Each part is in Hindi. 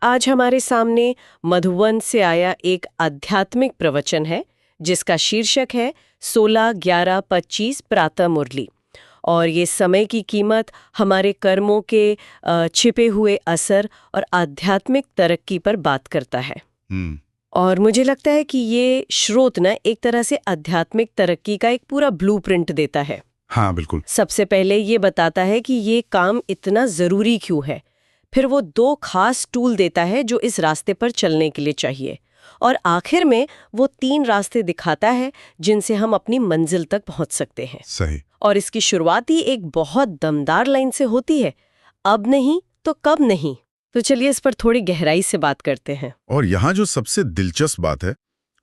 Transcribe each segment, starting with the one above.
आज हमारे सामने मधुवन से आया एक आध्यात्मिक प्रवचन है जिसका शीर्षक है 16-11-25 प्रातः मुरली। और ये समय की कीमत, हमारे कर्मों के छिपे हुए असर और आध्यात्मिक तरक्की पर बात करता है। और मुझे लगता है कि ये श्रोत ना एक तरह से आध्यात्मिक तरक्की का एक पूरा ब्लूप्रिंट देता है। हाँ बिल्कुल। सबसे पहले ये बताता है कि ये काम इतना जरूरी क्यों है, फिर वो 2 खास टूल देता है जो इस रास्ते पर चलने के लिए चाहिए, और आखिर में वो 3 रास्ते दिखाता है जिनसे हम अपनी मंजिल तक पहुंच सकते हैं। सही। और इसकी शुरुआत ही एक बहुत दमदार लाइन से होती है, अब नहीं तो कब नहीं। तो चलिए इस पर थोड़ी गहराई से बात करते हैं। और यहाँ जो सबसे दिलचस्प बात है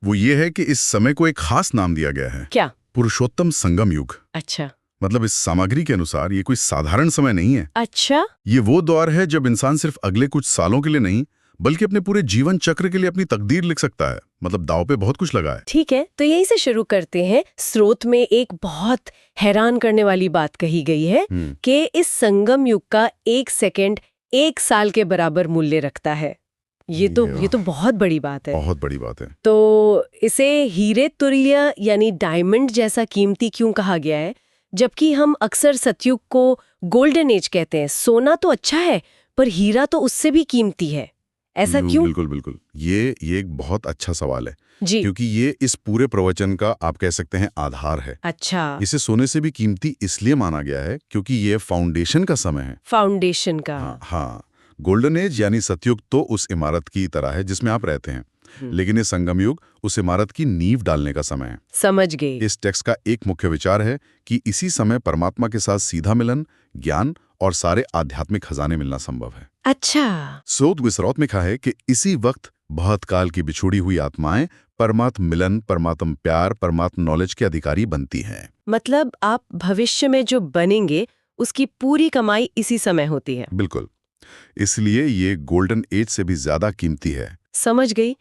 वो ये है कि इस समय को एक खास नाम दिया गया है। क्या? पुरुषोत्तम संगम युग। अच्छा। मतलब इस सामग्री के अनुसार ये कोई साधारण समय नहीं है। अच्छा। ये वो दौर है जब इंसान सिर्फ अगले कुछ सालों के लिए नहीं बल्कि अपने पूरे जीवन चक्र के लिए अपनी तकदीर लिख सकता है। मतलब दांव पे बहुत कुछ लगा है। ठीक है, तो यहीं से शुरू करते हैं। स्रोत में एक बहुत हैरान करने वाली बात कही गई है कि इस संगम युग का 1 सेकंड 1 साल के बराबर मूल्य रखता है। ये तो बहुत बड़ी बात है। बहुत बड़ी बात है। तो इसे हीरे तुल्य यानी डायमंड जैसा कीमती क्यों कहा गया है, जबकि हम अक्सर सतयुग को गोल्डन एज कहते हैं। सोना तो अच्छा है पर हीरा तो उससे भी कीमती है, ऐसा क्यों? बिल्कुल बिल्कुल। ये एक बहुत अच्छा सवाल है जी। क्योंकि ये इस पूरे प्रवचन का आप कह सकते हैं आधार है। अच्छा। इसे सोने से भी कीमती इसलिए माना गया है क्योंकि ये फाउंडेशन का समय है। फाउंडेशन का। हाँ। गोल्डन एज यानी सतयुग तो उस इमारत की तरह है जिसमें आप रहते हैं, लेकिन ये संगम युग उस इमारत की नींव डालने का समय है। समझ गई। इस टेक्स्ट का एक मुख्य विचार है कि इसी समय परमात्मा के साथ सीधा मिलन, ज्ञान और सारे आध्यात्मिक खजाने मिलना संभव है। अच्छा। सोत विसरौत में कहा है कि इसी वक्त बहुत काल की बिछुड़ी हुई आत्माएं परमात्म मिलन, परमात्म प्यार, परमात्म नॉलेज के अधिकारी बनती हैं। मतलब आप भविष्य में जो बनेंगे उसकी पूरी कमाई इसी समय होती है। बिल्कुल। इसलिए ये गोल्डन एज से भी ज्यादा कीमती है। समझ गई।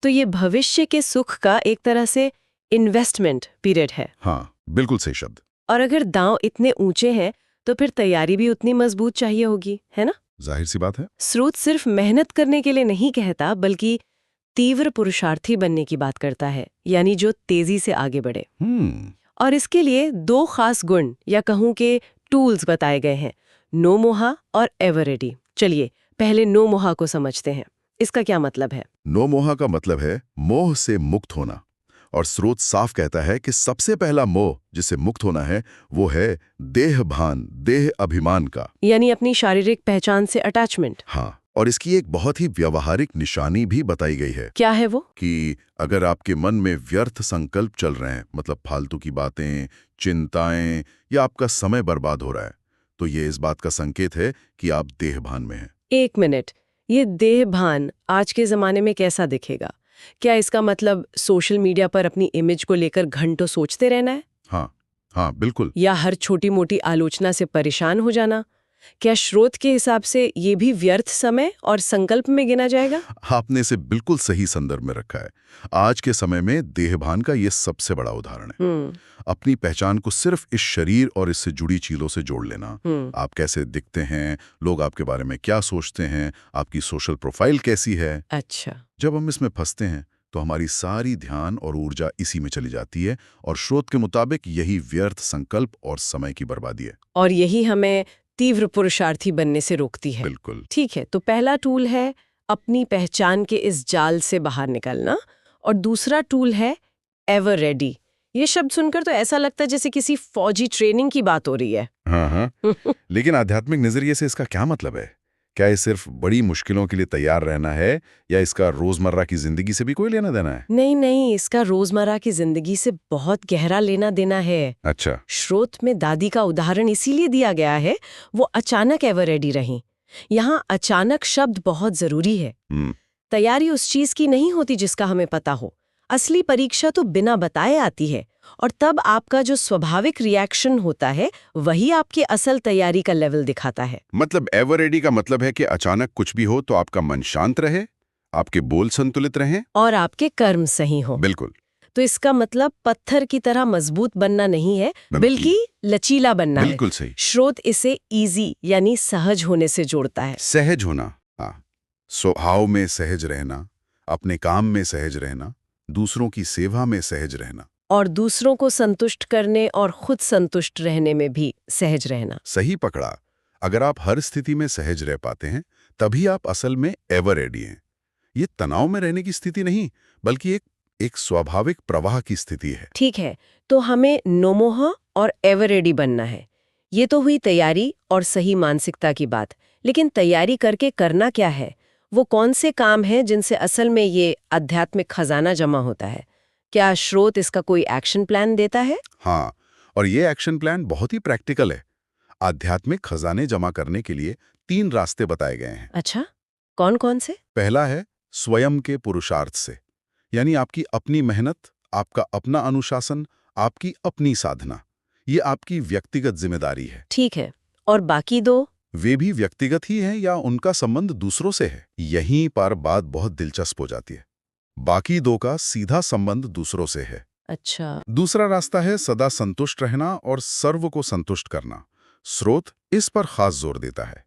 तो ये भविष्य के सुख का एक तरह से इन्वेस्टमेंट पीरियड है। हाँ बिल्कुल सही शब्द। और अगर दांव इतने ऊंचे हैं तो फिर तैयारी भी उतनी मजबूत चाहिए होगी, है ना? जाहिर सी बात है। स्रोत सिर्फ मेहनत करने के लिए नहीं कहता बल्कि तीव्र पुरुषार्थी बनने की बात करता है, यानी जो तेजी से आगे बढ़े। और इसके लिए 2 खास गुण या कहूं के टूल्स बताए गए हैं, नो मोहा और एवर रेडी। चलिए पहले नो मोहा को समझते हैं। इसका क्या मतलब है? नो मोहा का मतलब है मोह से मुक्त होना, और स्रोत साफ कहता है कि सबसे पहला मोह जिसे मुक्त होना है वो है देह भान, देह अभिमान का, यानी अपनी शारीरिक पहचान से अटैचमेंट। हाँ। और इसकी एक बहुत ही व्यावहारिक निशानी भी बताई गई है। क्या है वो? कि अगर आपके मन में व्यर्थ संकल्प चल रहे हैं, मतलब फालतू की बातें, चिंताएं या आपका समय बर्बाद हो रहा है, तो ये इस बात का संकेत है कि आप देह भान में हैं। 1 मिनट, ये देह भान आज के जमाने में कैसा दिखेगा? क्या इसका मतलब सोशल मीडिया पर अपनी इमेज को लेकर घंटों सोचते रहना है? हाँ बिल्कुल। या हर छोटी मोटी आलोचना से परेशान हो जाना? क्या स्रोत के हिसाब से ये भी व्यर्थ समय और संकल्प में गिना जाएगा? आपने इसे बिल्कुल सही संदर्भ में रखा है। आज के समय में देहभान का ये सबसे बड़ा उदाहरण है। अपनी पहचान को सिर्फ इस शरीर और इससे जुड़ी चीजों से जोड़ लेना। आप कैसे दिखते हैं, लोग आपके बारे में क्या सोचते हैं, आपकी सोशल प्रोफाइल कैसी है। अच्छा। जब हम इसमें फंसते हैं तो हमारी सारी ध्यान और ऊर्जा इसी में चली जाती है, और स्रोत के मुताबिक यही व्यर्थ संकल्प और समय की बर्बादी है। और यही हमें तीव्र पुरुषार्थी बनने से रोकती है। बिल्कुल। ठीक है, तो पहला टूल है अपनी पहचान के इस जाल से बाहर निकलना, और दूसरा टूल है एवर रेडी। ये शब्द सुनकर तो ऐसा लगता है जैसे किसी फौजी ट्रेनिंग की बात हो रही है। हाँ लेकिन आध्यात्मिक नजरिए से इसका क्या मतलब है? क्या ये सिर्फ बड़ी मुश्किलों के लिए तैयार रहना है, या इसका रोजमर्रा की जिंदगी से भी कोई लेना देना है? नहीं नहीं, इसका रोजमर्रा की जिंदगी से बहुत गहरा लेना देना है। अच्छा। स्रोत में दादी का उदाहरण इसीलिए दिया गया है, वो अचानक एवर रेडी रही। यहाँ अचानक शब्द बहुत जरूरी है। तैयारी उस चीज की नहीं होती जिसका हमें पता हो। असली परीक्षा तो बिना बताए आती है, और तब आपका जो स्वाभाविक रिएक्शन होता है वही आपकी असल तैयारी का लेवल दिखाता है। मतलब एवर रेडी का मतलब है कि अचानक कुछ भी हो तो आपका मन शांत रहे, आपके बोल संतुलित रहें और आपके कर्म सही हो। बिल्कुल। तो इसका मतलब पत्थर की तरह मजबूत बनना नहीं है, बल्कि लचीला बनना है। बिल्कुल सही। स्रोत इसे इजी यानी सहज होने से जोड़ता है। सहज होना। हाँ, स्वभाव में सहज रहना, अपने काम में सहज रहना, दूसरों की सेवा में सहज रहना। और दूसरों को संतुष्ट करने और खुद संतुष्ट रहने में भी सहज रहना। सही पकड़ा। अगर आप हर स्थिति में सहज रह पाते हैं, तभी आप असल में एवर रेडी हैं। ये तनाव में रहने की स्थिति नहीं, बल्कि एक स्वाभाविक प्रवाह की स्थिति है। ठीक है, तो हमें नोमोह और एवर रेडी बनना है। ये तो हुई तैयारी और सही मानसिकता की बात, लेकिन तैयारी करके करना क्या है? वो कौन से काम हैं जिनसे असल में ये आध्यात्मिक खजाना जमा होता है? क्या स्रोत इसका कोई एक्शन प्लान देता है? हाँ, और ये एक्शन प्लान बहुत ही प्रैक्टिकल है। आध्यात्मिक खजाने जमा करने के लिए 3 रास्ते बताए गए हैं। अच्छा, कौन कौन से? पहला है स्वयं के पुरुषार्थ से, यानी आपकी अपनी मेहनत, आपका अपना अनुशासन, आपकी अपनी साधना। ये आपकी व्यक्तिगत जिम्मेदारी है। ठीक है, और बाकी 2? वे भी व्यक्तिगत ही हैं या उनका संबंध दूसरों से है? यहीं पर बात बहुत दिलचस्प हो जाती है। बाकी 2 का सीधा संबंध दूसरों से है। अच्छा। दूसरा रास्ता है सदा संतुष्ट रहना और सर्व को संतुष्ट करना। स्रोत इस पर खास जोर देता है।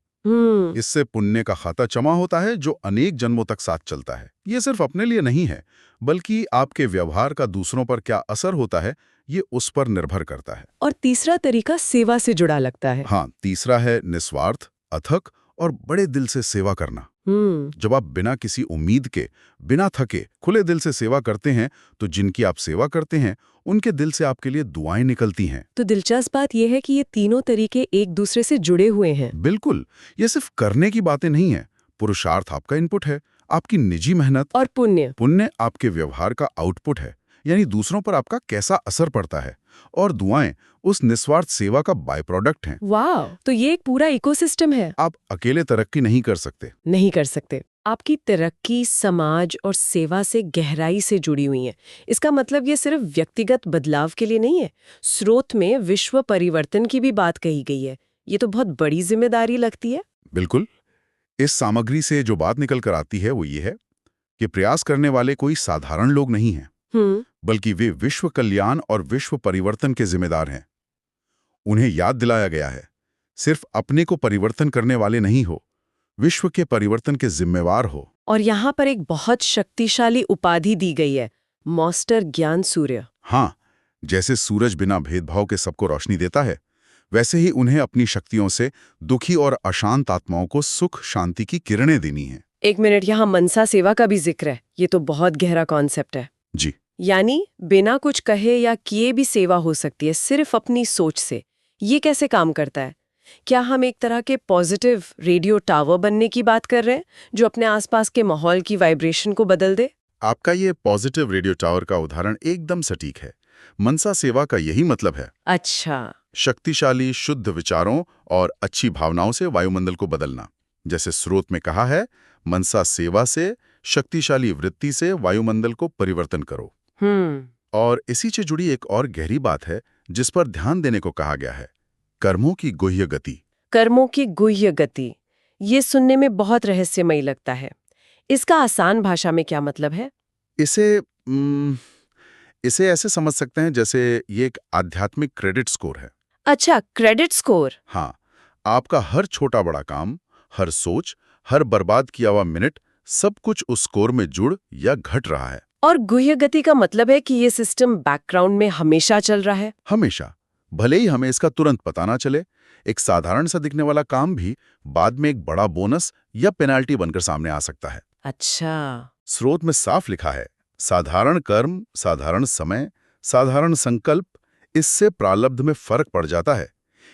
इससे पुण्य का खाता जमा होता है जो अनेक जन्मों तक साथ चलता है। ये सिर्फ अपने लिए नहीं है, बल्कि आपके व्यवहार का दूसरों पर क्या असर होता है, ये उस पर निर्भर करता है। और तीसरा तरीका सेवा से जुड़ा लगता है। हाँ, तीसरा है निस्वार्थ, अथक और बड़े दिल से सेवा करना। जब आप बिना किसी उम्मीद के, बिना थके, खुले दिल से सेवा करते हैं, तो जिनकी आप सेवा करते हैं, उनके दिल से आपके लिए दुआएं निकलती हैं। तो दिलचस्प बात यह है कि ये तीनों तरीके एक दूसरे से जुड़े हुए हैं। बिल्कुल, ये सिर्फ करने की बातें नहीं है। पुरुषार्थ आपका इनपुट है, आपकी निजी मेहनत, और पुण्य आपके व्यवहार का आउटपुट है, यानी दूसरों पर आपका कैसा असर पड़ता है। और दुआएं उस निस्वार्थ सेवा का बाय प्रोडक्ट हैं। वाह, तो ये एक पूरा इकोसिस्टम है। आप अकेले तरक्की नहीं कर सकते। आपकी तरक्की समाज और सेवा से गहराई से जुड़ी हुई है। इसका मतलब ये सिर्फ व्यक्तिगत बदलाव के लिए नहीं है। स्रोत में विश्व परिवर्तन की भी बात कही गई है। ये तो बहुत बड़ी जिम्मेदारी लगती है। बिल्कुल। इस सामग्री से जो बात निकल कर आती है वो ये है कि प्रयास करने वाले कोई साधारण लोग नहीं हैं, बल्कि वे विश्व कल्याण और विश्व परिवर्तन के जिम्मेदार हैं। उन्हें याद दिलाया गया है, सिर्फ अपने को परिवर्तन करने वाले नहीं हो, विश्व के परिवर्तन के जिम्मेवार हो। और यहाँ पर एक बहुत शक्तिशाली उपाधि दी गई है, मास्टर ज्ञान सूर्य। हाँ, जैसे सूरज बिना भेदभाव के सबको रोशनी देता है, वैसे ही उन्हें अपनी शक्तियों से दुखी और अशांत आत्माओं को सुख शांति की किरणें देनी है। 1 मिनट, यहाँ मनसा सेवा का भी जिक्र है। ये तो बहुत गहरा कॉन्सेप्ट है। जी, यानी बिना कुछ कहे या किए भी सेवा हो सकती है, सिर्फ अपनी सोच से। ये कैसे काम करता है? क्या हम एक तरह के पॉजिटिव रेडियो टावर बनने की बात कर रहे हैं, जो अपने आसपास के माहौल की वाइब्रेशन को बदल दे? आपका ये पॉजिटिव रेडियो टावर का उदाहरण एकदम सटीक है। मनसा सेवा का यही मतलब है। अच्छा। शक्तिशाली शुद्ध विचारों और अच्छी भावनाओं से वायुमंडल को बदलना। जैसे स्रोत में कहा है, मनसा सेवा से, शक्तिशाली वृत्ति से वायुमंडल को परिवर्तन करो। और इसी से जुड़ी एक और गहरी बात है जिस पर ध्यान देने को कहा गया है, कर्मों की गुह्य गति। कर्मों की गुह्य गति, ये सुनने में बहुत रहस्यमयी लगता है। इसका आसान भाषा में क्या मतलब है? इसे ऐसे समझ सकते हैं जैसे ये एक आध्यात्मिक क्रेडिट स्कोर है। अच्छा, क्रेडिट स्कोर। हाँ, आपका हर छोटा बड़ा काम, हर सोच, हर बर्बाद किया हुआ मिनट, सब कुछ उस स्कोर में जुड़ या घट रहा है। और गुह्य गति का मतलब है कि ये सिस्टम बैकग्राउंड में हमेशा चल रहा है। हमेशा, भले ही हमें इसका तुरंत पता ना चले। एक साधारण सा दिखने वाला काम भी बाद में एक बड़ा बोनस या पेनाल्टी बनकर सामने आ सकता है। अच्छा। स्रोत में साफ लिखा है, साधारण कर्म, साधारण समय, साधारण संकल्प, इससे प्रारब्ध में फर्क पड़ जाता है।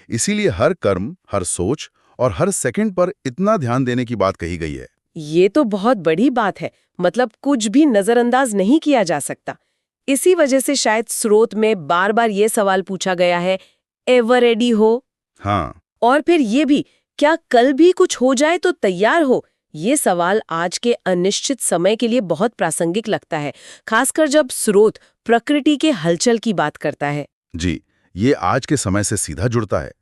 इसीलिए हर कर्म, हर सोच और हर सेकंड पर इतना ध्यान देने की बात कही गई है। ये तो बहुत बड़ी बात है। मतलब कुछ भी नजरअंदाज नहीं किया जा सकता। इसी वजह से शायद स्रोत में बार बार ये सवाल पूछा गया है, एवर रेडी हो? हाँ। और फिर ये भी, क्या कल भी कुछ हो जाए तो तैयार हो? ये सवाल आज के अनिश्चित समय के लिए बहुत प्रासंगिक लगता है, खासकर जब स्रोत प्रकृति के हलचल की बात करता है। जी, ये आज के समय से सीधा जुड़ता है।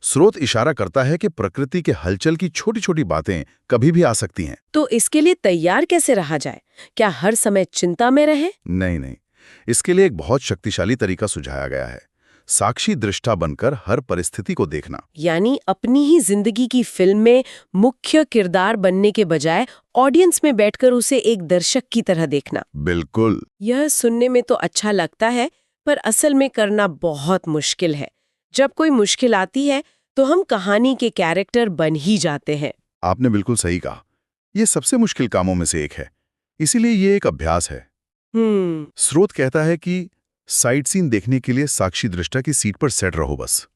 स्रोत इशारा करता है कि प्रकृति के हलचल की छोटी छोटी बातें कभी भी आ सकती हैं। तो इसके लिए तैयार कैसे रहा जाए? क्या हर समय चिंता में रहे? नहीं, इसके लिए एक बहुत शक्तिशाली तरीका सुझाया गया है। साक्षी दृष्टा बनकर हर परिस्थिति को देखना। यानी अपनी ही जिंदगी की फिल्म में मुख्य किरदार बनने के बजाय ऑडियंस में बैठकर उसे एक दर्शक की तरह देखना। बिल्कुल। यह सुनने में तो अच्छा लगता है, पर असल में करना बहुत मुश्किल है। जब कोई मुश्किल आती है तो हम कहानी के कैरेक्टर बन ही जाते हैं। आपने बिल्कुल सही कहा। ये सबसे मुश्किल कामों में से एक है, इसीलिए ये एक अभ्यास है। स्रोत कहता है कि साइट सीन देखने के लिए साक्षी दृष्टा की सीट पर सेट रहो बस।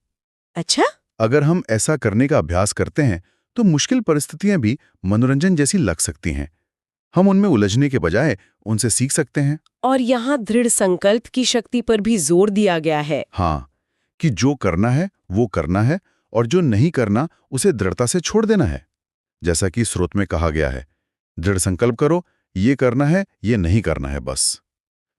अच्छा? अगर हम ऐसा करने का अभ्यास करते हैं तो मुश्किल परिस्थितियां भी मनोरंजन जैसी लग सकती हैं। हम उनमें उलझने के बजाय उनसे सीख सकते हैं। और यहाँ दृढ़ संकल्प की शक्ति पर भी जोर दिया गया है। हाँ, कि जो करना है वो करना है और जो नहीं करना उसे दृढ़ता से छोड़ देना है। जैसा कि स्रोत में कहा गया है, दृढ़ संकल्प करो, ये करना है, ये नहीं करना है बस।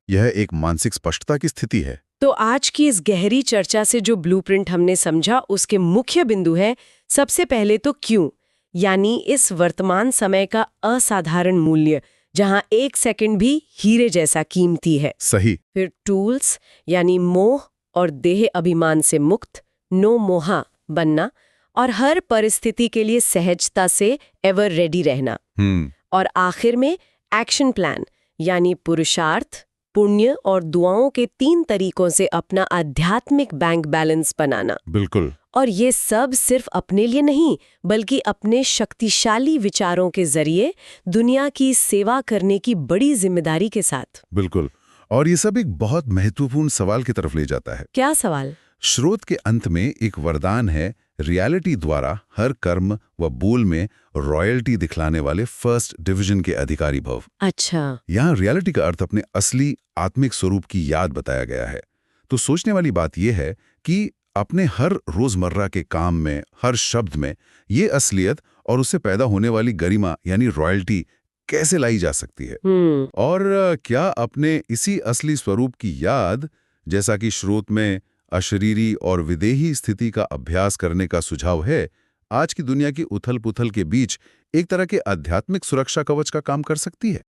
यह एक मानसिक स्पष्टता की स्थिति है। तो आज की इस गहरी चर्चा से जो ब्लूप्रिंट हमने समझा उसके मुख्य बिंदु है, सबसे पहले तो क्यों, यानी इस वर्तमान समय का असाधारण मूल्य, जहां एक सेकंड भी हीरे जैसा कीमती है। सही। फिर टूल्स, यानी मोह और देह अभिमान से मुक्त, नो मोहा बनना, और हर परिस्थिति के लिए सहजता से एवर रेडी रहना। और आखिर में एक्शन प्लान, यानी पुरुषार्थ, पुण्य और दुआओं के 3 तरीकों से अपना आध्यात्मिक बैंक बैलेंस बनाना। बिल्कुल। और ये सब सिर्फ अपने लिए नहीं, बल्कि अपने शक्तिशाली विचारों के जरिए दुनिया की सेवा करने की बड़ी जिम्मेदारी के साथ। बिल्कुल। और ये सब एक बहुत महत्वपूर्ण सवाल की तरफ ले जाता है। क्या सवाल? स्रोत के अंत में एक वरदान है, रियलिटी द्वारा हर कर्म व बोल में रॉयल्टी दिखलाने वाले फर्स्ट डिवीजन के अधिकारी भव। अच्छा। यहाँ रियलिटी का अर्थ अपने असली आत्मिक स्वरूप की याद बताया गया है। तो सोचने वाली बात यह है कि अपने हर रोजमर्रा के काम में, हर शब्द में ये असलियत और उससे पैदा होने वाली गरिमा यानी रॉयल्टी कैसे लाई जा सकती है। और क्या अपने इसी असली स्वरूप की याद, जैसा कि स्रोत में अशरीरी और विदेही स्थिति का अभ्यास करने का सुझाव है, आज की दुनिया की उथल-पुथल के बीच एक तरह के आध्यात्मिक सुरक्षा कवच का काम कर सकती है।